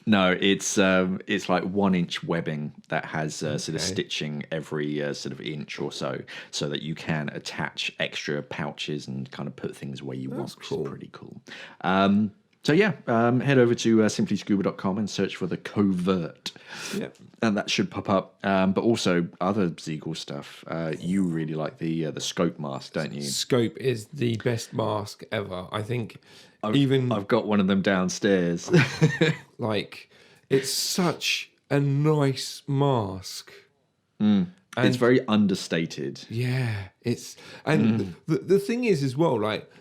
No, it's like 1 inch webbing that has sort of stitching every sort of inch or so that you can attach extra pouches and kind of put things where you want, which is pretty cool. Head over to simplyscuba.com and search for the Covert. Yep. And that should pop up. But also other Ziegel stuff. You really like the scope mask, don't you? Scope is the best mask ever, I think. I've got one of them downstairs. Like, it's such a nice mask. And it's very understated. Yeah, it's the thing is as well, like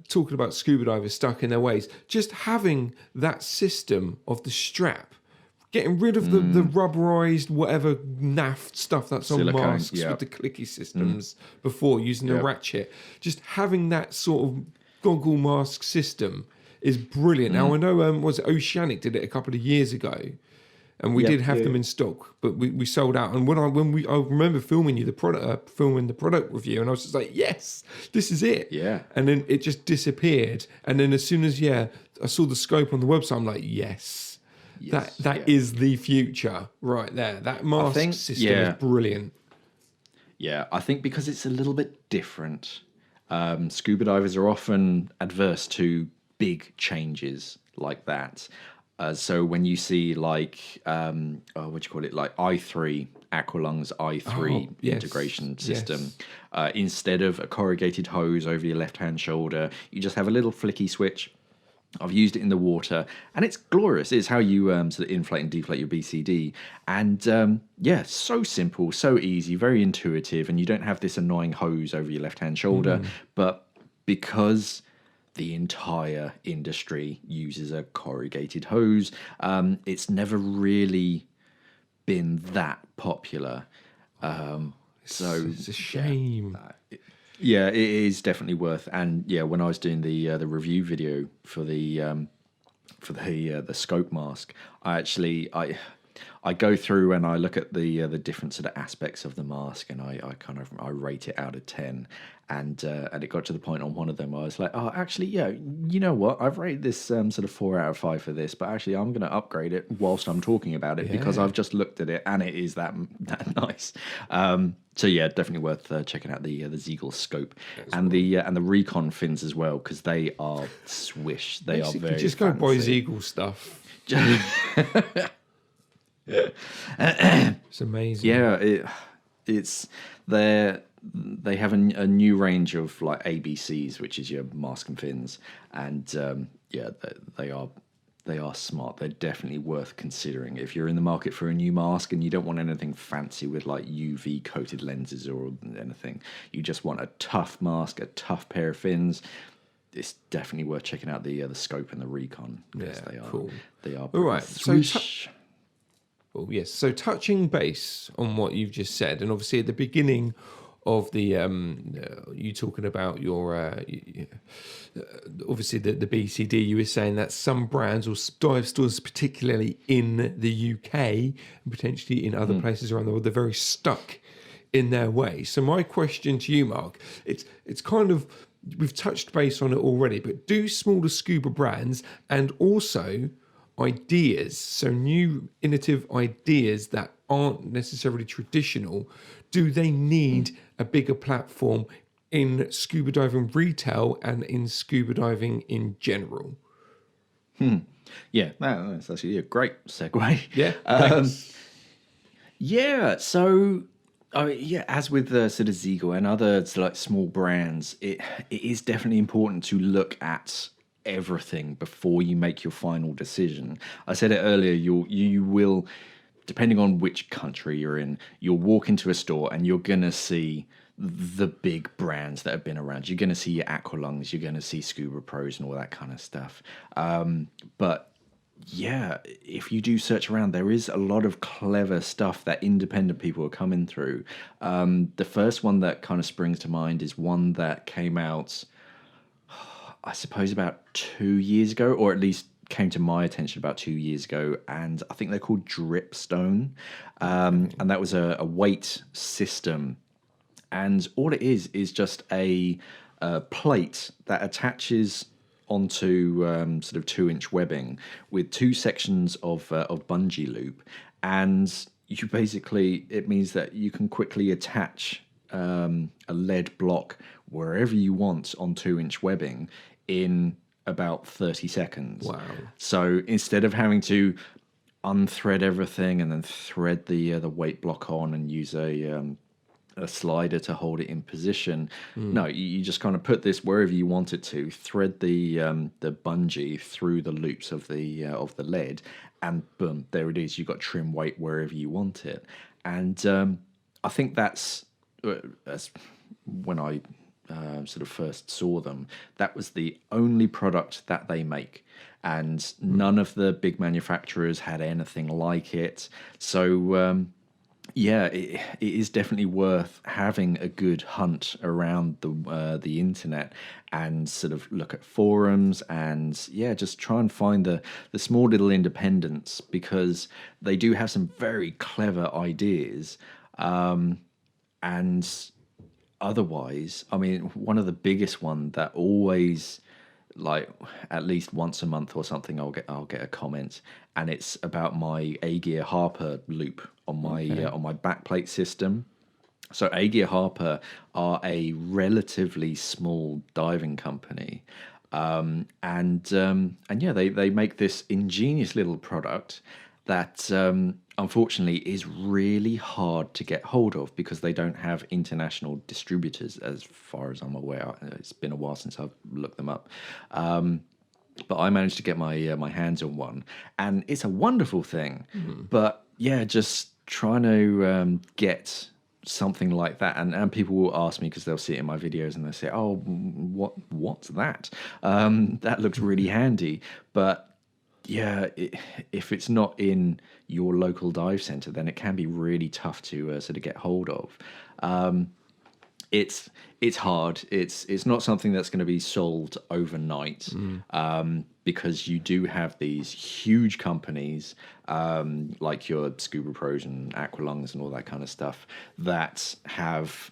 talking about scuba divers stuck in their ways, just having that system of the strap, getting rid of the rubberized whatever naff stuff that's on Silicone, masks with the clicky systems before using the ratchet, just having that sort of goggle mask system is brilliant. Now I know was it Oceanic did it a couple of years ago, and we did have them in stock, but we sold out. And I remember filming the product review, and I was just like, yes, this is it. Yeah. And then it just disappeared. And then as soon as I saw the scope on the website, I'm like, yes. That is the future right there. That mask system is brilliant. Yeah, I think because it's a little bit different. Scuba divers are often adverse to big changes like that. So when you see like like i3 Aqualung's i3 integration system, instead of a corrugated hose over your left-hand shoulder, you just have a little flicky switch. I've used it in the water, and it's glorious. It's how you sort of inflate and deflate your BCD, and so simple, so easy, very intuitive, and you don't have this annoying hose over your left-hand shoulder. But because the entire industry uses a corrugated hose, it's never really been that popular. So it's a shame. Yeah, it is definitely worth. And when I was doing the review video for the scope mask, I go through and I look at the different sort of aspects of the mask, and I rate it out of 10. And it got to the point on one of them I was like, oh, actually, you know what? I've rated this sort of 4 out of 5 for this, but actually I'm going to upgrade it whilst I'm talking about it because I've just looked at it and it is that nice. Definitely worth checking out the Ziegel scope and the Recon fins as well, because they are swish. They are very just go buy Ziegel stuff. It's amazing. Yeah, it's there. They have a new range of like ABCs, which is your mask and fins, and they are smart. They're definitely worth considering. If you're in the market for a new mask and you don't want anything fancy with like UV coated lenses or anything, you just want a tough mask, a tough pair of fins, it's definitely worth checking out the scope and the recon, because Yeah, they are cool. they are All right, so swoosh. well, yes. So touching base on what you've just said, and obviously at the beginning of the you talking about your obviously the BCD, you were saying that some brands or dive stores, particularly in the UK and potentially in other places around the world, they're very stuck in their way. So my question to you, Mark, it's kind of, we've touched base on it already, but do smaller scuba brands and also ideas, so new innovative ideas that aren't necessarily traditional, do they need a bigger platform in scuba diving retail and in scuba diving in general? Yeah, that's actually a great segue. Yeah, Um, thanks. Yeah, so yeah, as with sort of Ziegel and other like small brands, it is definitely important to look at everything before you make your final decision. I said it earlier, you will, depending on which country you're in, you'll walk into a store and you're gonna see the big brands that have been around. You're gonna see your Aqualungs, you're gonna see Scuba Pros and all that kind of stuff. But yeah, if you do search around, there is a lot of clever stuff that independent people are coming through. The first one that kind of springs to mind is one that came out, I suppose, about 2 years ago, or at least came to my attention about 2 years ago, and I think they're called Dripstone. And that was a weight system. And all it is just a plate that attaches onto sort of 2-inch webbing with two sections of bungee loop, and you basically, it means that you can quickly attach a lead block wherever you want on 2-inch webbing in about 30 seconds. Wow. So instead of having to unthread everything and then thread the weight block on and use a slider to hold it in position. No, you just kind of put this wherever you want it to, thread the bungee through the loops of the lead, and boom, there it is. You've got trim weight wherever you want it. And I think that's when I sort of first saw them, that was the only product that they make. And none of the big manufacturers had anything like it. So yeah, it is definitely worth having a good hunt around the internet and sort of look at forums and yeah, just try and find the small little independents, because they do have some very clever ideas. And otherwise, I mean, one of the biggest one that always, like at least once a month or something, I'll get a comment, and it's about my A-Gear Harper loop on my backplate system. So A-Gear Harper are a relatively small diving company, and yeah, they make this ingenious little product that unfortunately is really hard to get hold of because they don't have international distributors, as far as I'm aware. It's been a while since I've looked them up. But I managed to get my hands on one, and it's a wonderful thing. But yeah, just trying to get something like that, and people will ask me, because they'll see it in my videos and they'll say, "Oh, what's that? That looks really handy." But yeah, if it's not in your local dive center, then it can be really tough to sort of get hold of. It's hard. It's not something that's going to be solved overnight, because you do have these huge companies like your Scuba Pros and Aqualungs and all that kind of stuff that have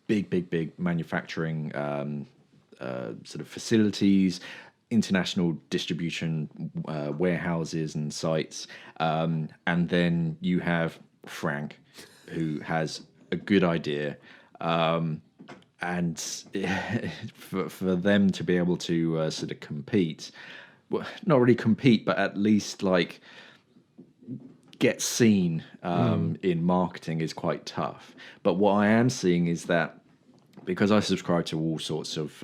big manufacturing sort of facilities, international distribution warehouses and sites, and then you have Frank, who has a good idea, and for them to be able to sort of compete, well, not really compete, but at least like get seen in marketing is quite tough. But what I am seeing is that because I subscribe to all sorts of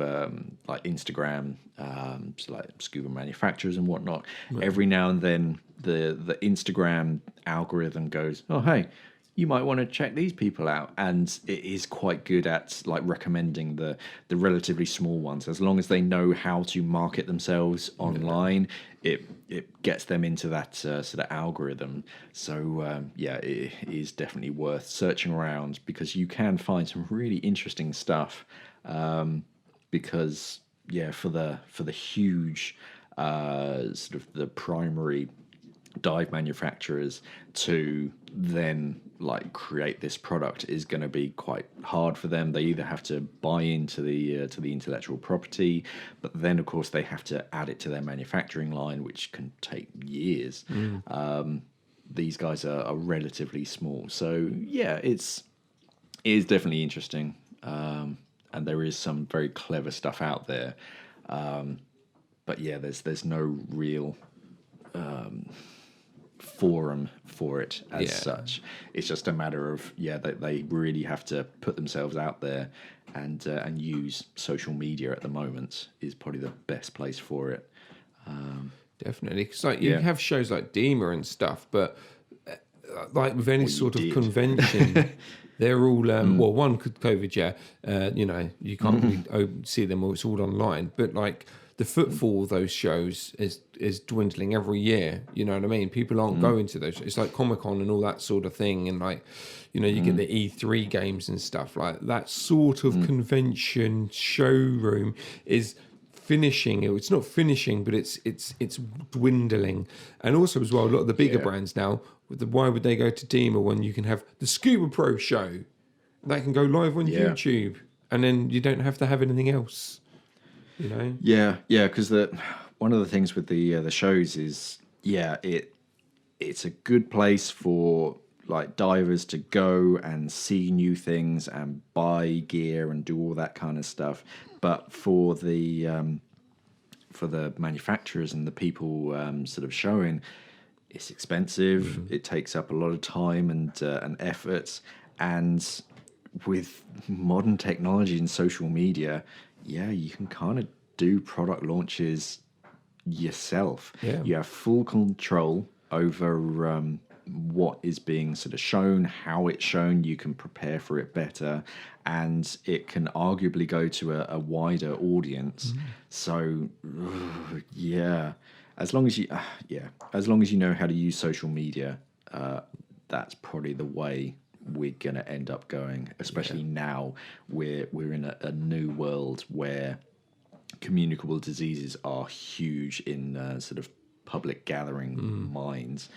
like Instagram, so like scuba manufacturers and whatnot. Every now and then, the Instagram algorithm goes, "Oh, hey, you might want to check these people out," and it is quite good at like recommending the relatively small ones. As long as they know how to market themselves online, it gets them into that sort of algorithm. So yeah, it is definitely worth searching around, because you can find some really interesting stuff. Because yeah, for the huge sort of the primary dive manufacturers to then like create this product is going to be quite hard for them. They either have to buy into the intellectual property, but then of course they have to add it to their manufacturing line, which can take years. These guys are relatively small, so yeah, it is definitely interesting, and there is some very clever stuff out there. But yeah, there's no real forum for it as such. It's just a matter of they really have to put themselves out there, and use social media at the moment is probably the best place for it. Definitely, because like you have shows like DEMA and stuff, but like with any sort of convention, they're all well, one could COVID, you can't really see them, or it's all online. But like the footfall of those shows is dwindling every year. You know what I mean? People aren't going to those. It's like Comic-Con and all that sort of thing, and like you get the E3 games and stuff like that. Sort of convention showroom is finishing. It's not finishing, but it's dwindling. And also as well, a lot of the bigger brands now, why would they go to DEMA when you can have the Scuba Pro show that can go live on YouTube, and then you don't have to have anything else, Yeah, because one of the things with the shows is it's a good place for like divers to go and see new things and buy gear and do all that kind of stuff. But for the manufacturers and the people sort of showing, it's expensive. It takes up a lot of time and effort. And with modern technology and social media, you can kind of do product launches yourself. Yeah. You have full control over what is being sort of shown, how it's shown. You can prepare for it better, and it can arguably go to a wider audience. So as long as you know how to use social media, that's probably the way we're gonna end up going. Especially now, we're in a new world where communicable diseases are huge in sort of public gathering minds.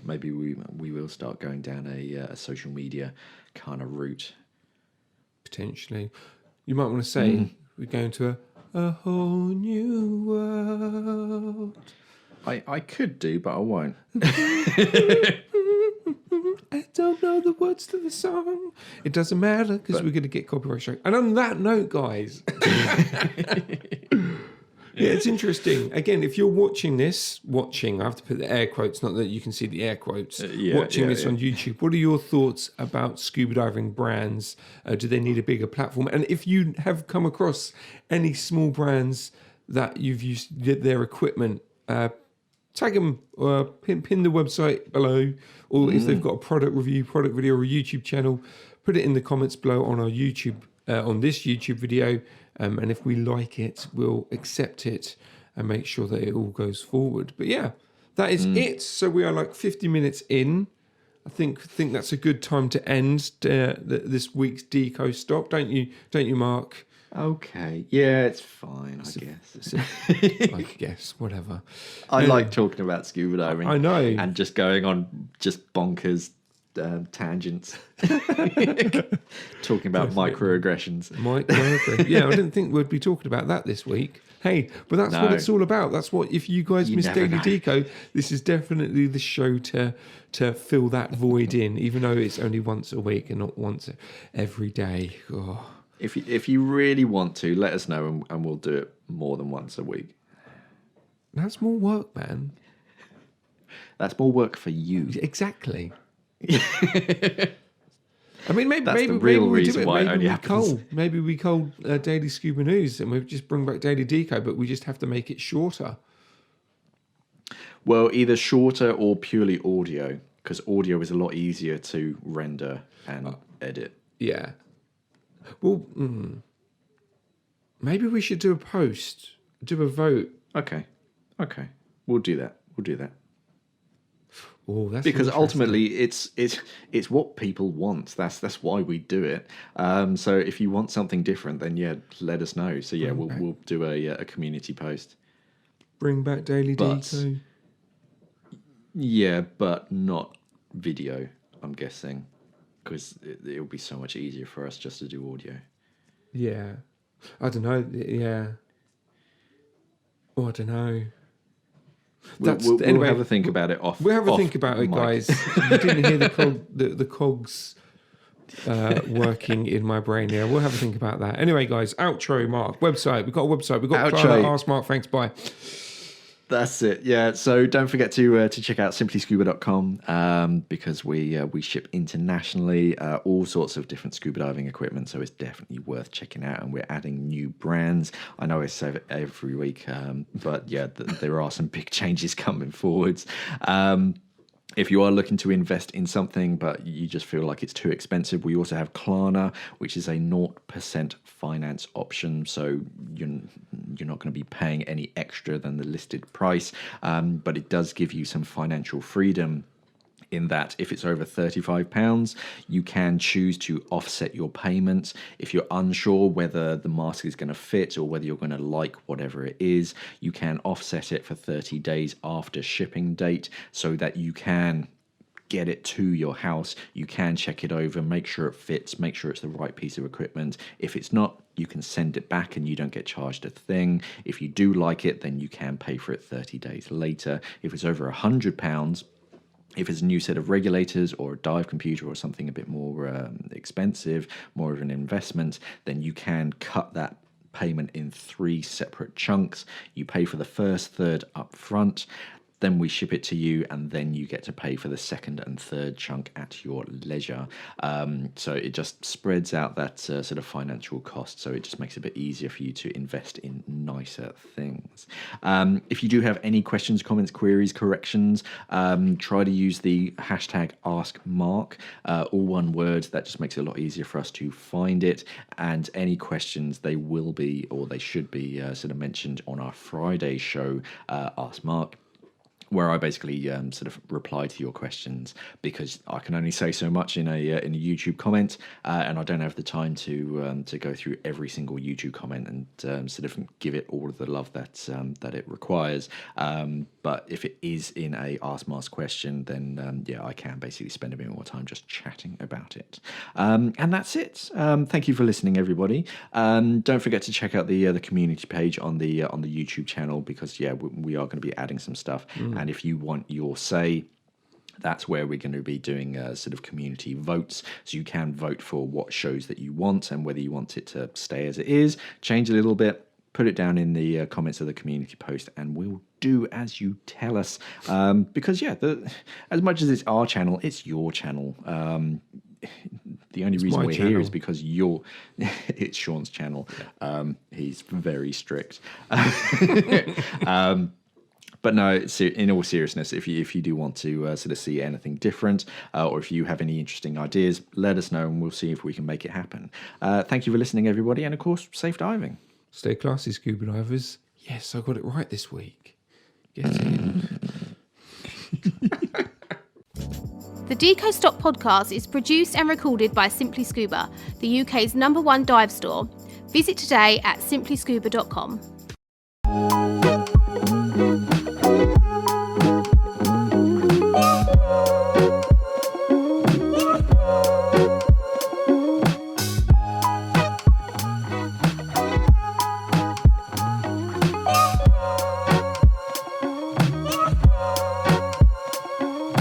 Maybe we will start going down a social media kind of route. Potentially. You might want to say we're going to a whole new world. I could do, but I won't. I don't know the words to the song. It doesn't matter, because we're going to get copyright strike. And on that note, guys, it's interesting. Again, if you're watching this, I have to put the air quotes, not that you can see the air quotes, watching this on YouTube, what are your thoughts about scuba diving brands? Do they need a bigger platform? And if you have come across any small brands that you've used their equipment, tag them, or pin the website below, or if they've got a product review, product video, or a YouTube channel, put it in the comments below on our YouTube, on this YouTube video. And if we like it, we'll accept it and make sure that it all goes forward. But yeah, that is it. So we are like 50 minutes in. I think that's a good time to end this week's Deco stock, don't you, Mark? Okay, yeah, it's fine, I guess. I guess, whatever. I like talking about scuba diving. I know. And just going on just bonkers tangents. Talking about microaggressions. Yeah, I didn't think we'd be talking about that this week. Hey, but that's what it's all about. That's what, if you guys miss Daily Deco, this is definitely the show to fill that void in, even though it's only once a week and not once every day. Oh. If you really want to, let us know, and we'll do it more than once a week. That's more work, man. That's more work for you. Exactly. I mean, maybe That's maybe the real we reason do it. why it Maybe only we happens. Maybe we cull Daily Scuba News, and we just bring back Daily Deco, but we just have to make it shorter. Well, either shorter or purely audio, because audio is a lot easier to render and edit. Yeah. Well, maybe we should do a post, do a vote. Okay. We'll do that. Oh, that's Because interesting. ultimately, it's what people want. That's why we do it. So if you want something different, then yeah, let us know. So yeah, we'll do a community post. Bring back Daily Deco. Yeah, but not video. I'm guessing, because it'll be so much easier for us just to do audio. Yeah. I don't know. Yeah. Oh, I don't know. We'll have a think about it off. We'll have a think about it, mic. guys. You didn't hear the cogs working in my brain here. We'll have a think about that. Anyway, guys, outro, Mark. Website. We've got a website. We've got Clara, Ask Mark. Thanks, bye. That's it. Yeah. So don't forget to check out simplyscuba.com because we ship internationally all sorts of different scuba diving equipment. So it's definitely worth checking out. And we're adding new brands. I know I say it every week, but yeah, there are some big changes coming forwards. If you are looking to invest in something, but you just feel like it's too expensive, we also have Klarna, which is a 0% finance option. So you're not going to be paying any extra than the listed price, but it does give you some financial freedom in that if it's over £35, you can choose to offset your payments. If you're unsure whether the mask is going to fit or whether you're going to like whatever it is, you can offset it for 30 days after shipping date so that you can get it to your house. You can check it over, make sure it fits, make sure it's the right piece of equipment. If it's not, you can send it back and you don't get charged a thing. If you do like it, then you can pay for it 30 days later. If it's over £100, if it's a new set of regulators or a dive computer or something a bit more expensive, more of an investment, then you can cut that payment in 3 separate chunks. You pay for the first third up front, then we ship it to you, and then you get to pay for the second and third chunk at your leisure. So it just spreads out that sort of financial cost. So it just makes it a bit easier for you to invest in nicer things. If you do have any questions, comments, queries, corrections, try to use the hashtag #AskMark, all one word. That just makes it a lot easier for us to find it. And any questions, they will be, or they should be, sort of mentioned on our Friday show, Ask Mark, where I basically sort of reply to your questions, because I can only say so much in a YouTube comment, and I don't have the time to go through every single YouTube comment and sort of give it all of the love that it requires. But if it is in a Ask Mark question, then yeah, I can basically spend a bit more time just chatting about it. And that's it. Thank you for listening, everybody. Don't forget to check out the community page on the YouTube channel, because yeah, we are going to be adding some stuff. And if you want your say, that's where we're going to be doing sort of community votes. So you can vote for what shows that you want and whether you want it to stay as it is, change a little bit, put it down in the comments of the community post, and we'll do as you tell us. Because yeah, as much as it's our channel, it's your channel. The only reason we're here is because it's Sean's channel. He's very strict. But no, in all seriousness, if you do want to sort of see anything different, or if you have any interesting ideas, let us know and we'll see if we can make it happen. Thank you for listening, everybody, and of course, safe diving. Stay classy, scuba divers. Yes, I got it right this week. Get in. The Deco Stop podcast is produced and recorded by Simply Scuba, the UK's #1 dive store. Visit today at simplyscuba.com.